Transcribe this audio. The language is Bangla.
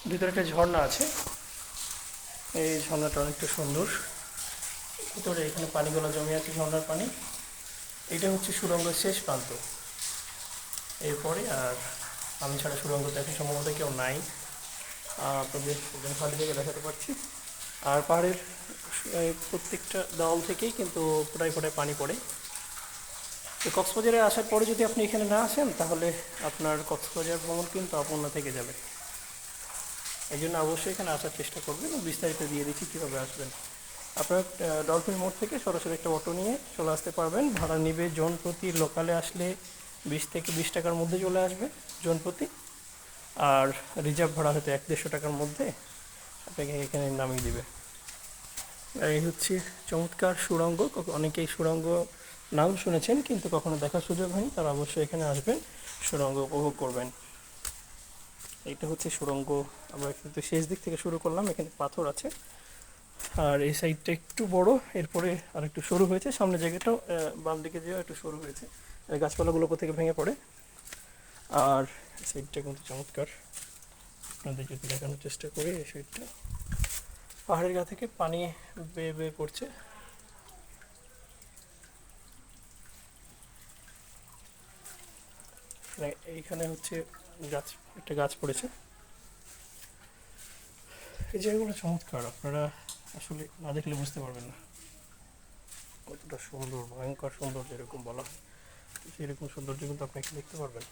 ভিতরে একটা ঝর্ণা আছে। এই ঝর্ণাটা অনেকটা সুন্দর। ভিতরে এখানে পানিগুলো জমে আছে, ঝর্ণার পানি। এটা হচ্ছে সুড়ঙ্গের শেষ প্রান্ত। এরপরে আর আমি ছাড়া সুড়ঙ্গতে এখন সম্ভবত কেউ নাই। আপনাদের একদম খালি থেকে দেখাতে পারছি। আর পাহাড়ের এই প্রত্যেকটা দেওয়াল থেকেই কিন্তু ফোটায় ফোটায় পানি পড়ে। তো কক্সবাজারে আসার পরে যদি আপনি এখানে না আসেন, তাহলে আপনার কক্সবাজার ভ্রমণ কিন্তু অপূর্ণ থেকে যাবে। এই জন্য অবশ্যই এখানে আসার চেষ্টা করবেন। বিস্তারিত দিয়ে দিচ্ছি কীভাবে আসবেন। আপনার ডলফিন মোড় থেকে সরাসরি একটা অটো নিয়ে চলে আসতে পারবেন। ভাড়া নিবে জন প্রতি, লোকালে আসলে 20 থেকে 20 টাকার মধ্যে চলে আসবে জন প্রতি। আর রিজার্ভ ভাড়া হয়তো 100-150 টাকার মধ্যে আপনাকে এখানে নামিয়ে দিবে। আর এই হচ্ছে চমৎকার সুড়ঙ্গ। অনেকেই সুড়ঙ্গ নাম শুনেছেন কিন্তু কখনো দেখার সুযোগ হয়নি, তারা অবশ্যই এখানে আসবেন, সুড়ঙ্গ উপভোগ করবেন। এইটা হচ্ছে সুড়ঙ্গ। আমরা কিন্তু শেষ দিক থেকে শুরু করলাম, এখানে পাথর আছে। আর এই সাইডটা একটু বড়, এরপরে আর একটু সরু হয়েছে। সামনের জায়গাটাও বাম দিকে যেও একটু সরু হয়েছে, গাছপালাগুলো উপর থেকে ভেঙে পড়ে। আর সাইডটা কিন্তু চমৎকার। আপনাদের যদি দেখানোর চেষ্টা করি, এই সাইডটা পাহাড়ের গা থেকে পানি বেয়ে বেয়ে পড়ছে। এইখানে হচ্ছে গাছ, একটা গাছ পড়েছে। এই জায়গাগুলো চমৎকার, আপনারা আসলে না দেখলে বুঝতে পারবেন না কতটা সুন্দর, ভয়ঙ্কর সুন্দর যেরকম বলা হয়, সেরকম সৌন্দর্য কিন্তু আপনি দেখতে পারবেন।